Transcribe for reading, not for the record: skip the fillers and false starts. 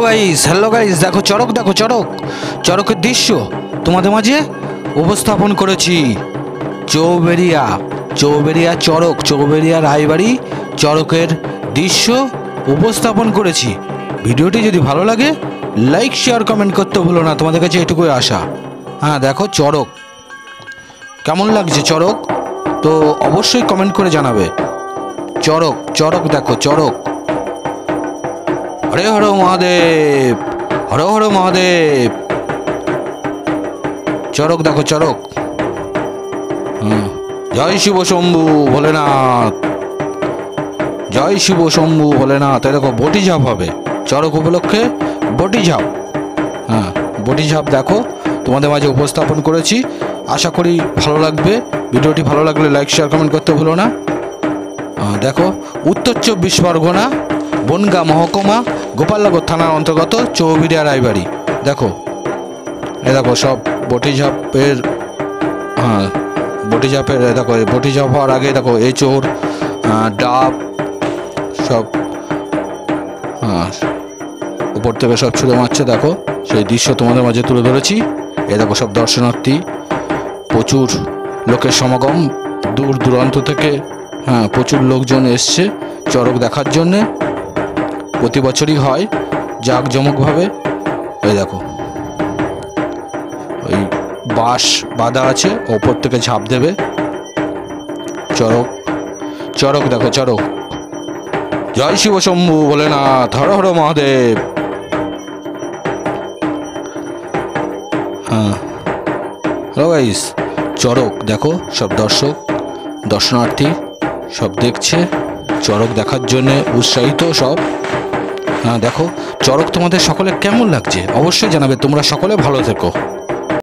Hello guys, দেখো চড়ক, দেখো চড়ক, চড়কের দৃশ্য তোমাদের মাঝে উপস্থাপন করেছি। চৌবেরিয়া চড়ক, চৌবেরিয়া রায়বাড়ি চড়কের দৃশ্য উপস্থাপন করেছি। ভিডিওটি যদি ভালো লাগে লাইক শেয়ার কমেন্ট করতে ভুলো না, তোমাদের কাছে এটুকুই আশা। হ্যাঁ দেখো চড়ক কেমন লাগছে, চড়ক তো অবশ্যই কমেন্ট করে জানাবে। চড়ক চড়ক দেখো চড়ক, হরে হর মহাদেব, হর হর মহাদেব। চড়ক দেখো চড়ক। জয় শিব শম্ভু ভোলেনাথ, জয় শিব শম্ভু ভোলেনাথ। দেখো বটি ঝাপ হবে চড়ক উপলক্ষে, বটি ঝাপ। হ্যাঁ বটি ঝাপ দেখো তোমাদের মাঝে উপস্থাপন করেছি। আশা করি ভালো লাগবে। ভিডিওটি ভালো লাগলে লাইক শেয়ার কমেন্ট করতে ভুলো না। দেখো উত্তর 24 পরগনা, বনগাঁ মহকুমা, গোপালনগর থানার অন্তর্গত চৌবেরিয়া রায়বাড়ি। দেখো এ দেখো সব বটি ঝাপের, হ্যাঁ বটি ঝাপের দেখো, বটি ঝাপ হওয়ার আগে দেখো এঁচোড়, ডাব সব উপর থেকে সব ছুঁড়ে মারছে। দেখো সেই দৃশ্য তোমাদের মাঝে তুলে ধরেছি। এ দেখো সব দর্শনার্থী, প্রচুর লোকের সমাগম দূর দূরান্ত থেকে। হ্যাঁ প্রচুর লোকজন এসছে চড়ক দেখার জন্যে। প্রতি বছরই হয় জাঁকজমকভাবে। এই দেখো ওই বাঁশ বাঁধা আছে, ওপর থেকে ঝাঁপ দেবে। চড়ক চড়ক দেখো চড়ক। জয় শিব শম্ভু ভোলেনাথ, হর হর মহাদেব। হ্যাঁ হ্যালো গাইস, চড়ক দেখো সব দর্শক দর্শনার্থী সব দেখছে চড়ক দেখার জন্যে উৎসাহিত সব। হ্যাঁ দেখো চড়ক তোমাদের সকলে কেমন লাগছে অবশ্যই জানাবে। তোমরা সকলে ভালো থেকো।